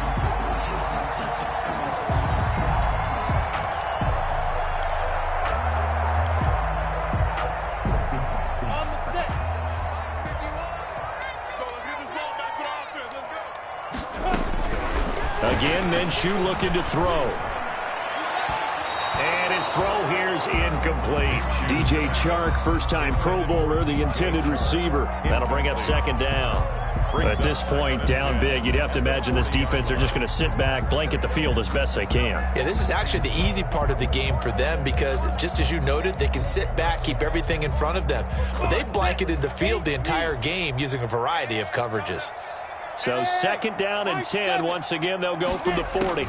Again, Minshew looking to throw. And his throw here is incomplete. DJ Chark, first-time Pro Bowler, the intended receiver. That'll bring up second down. At this point, down big, you'd have to imagine this defense, they're just going to sit back, blanket the field as best they can. Yeah, this is actually the easy part of the game for them because, just as you noted, they can sit back, keep everything in front of them. But they blanketed the field the entire game using a variety of coverages. So 2nd down and 10. Once again, they'll go from the 40.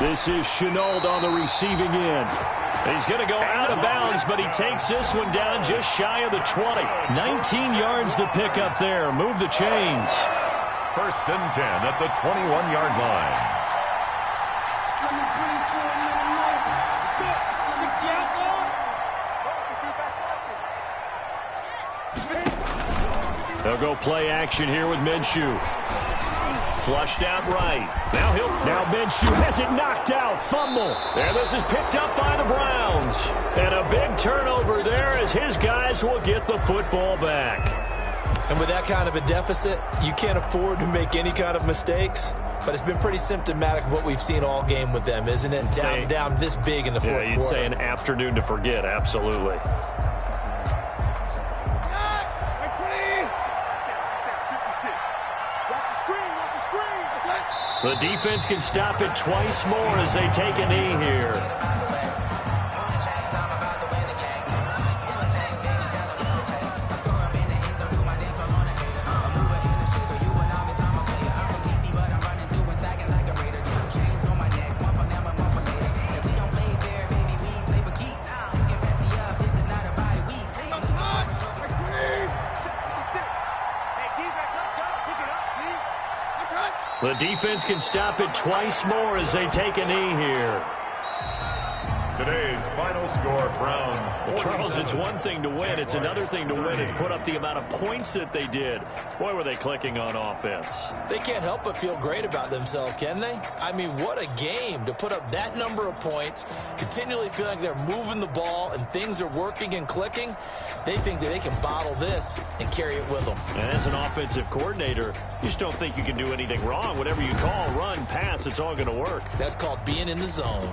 This is Chenault on the receiving end. He's going to go out of bounds, but he takes this one down just shy of the 20. 19 yards to pick up there. Move the chains. 1st and 10 at the 21-yard line. They'll go play action here with Minshew. Flushed out right. Now Minshew has it knocked out. Fumble. And this is picked up by the Browns. And a big turnover there as his guys will get the football back. And with that kind of a deficit, you can't afford to make any kind of mistakes. But it's been pretty symptomatic of what we've seen all game with them, isn't it? Down this big in the fourth quarter. Yeah, you'd say an afternoon to forget. Absolutely. The defense can stop it twice more as they take a knee here. The defense can stop it twice more as they take a knee here. Today's final score, Browns. Well, Charles, it's one thing to win. It's another thing to win and put up the amount of points that they did. Boy, were they clicking on offense. They can't help but feel great about themselves, can they? I mean, what a game to put up that number of points, continually feeling like they're moving the ball and things are working and clicking. They think that they can bottle this and carry it with them. And as an offensive coordinator, you just don't think you can do anything wrong. Whatever you call, run, pass, it's all going to work. That's called being in the zone.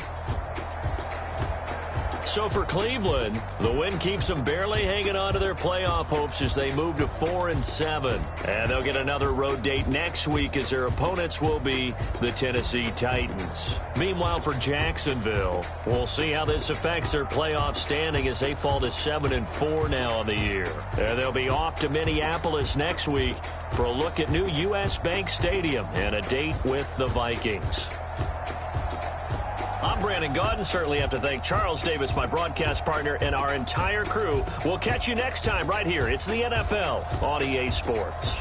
So for Cleveland, the win keeps them barely hanging on to their playoff hopes as they move to 4-7. And they'll get another road date next week as their opponents will be the Tennessee Titans. Meanwhile, for Jacksonville, we'll see how this affects their playoff standing as they fall to 7-4 now on the year. And they'll be off to Minneapolis next week for a look at new U.S. Bank Stadium and a date with the Vikings. I'm Brandon Gaudin. Certainly have to thank Charles Davis, my broadcast partner, and our entire crew. We'll catch you next time right here. It's the NFL on EA Sports.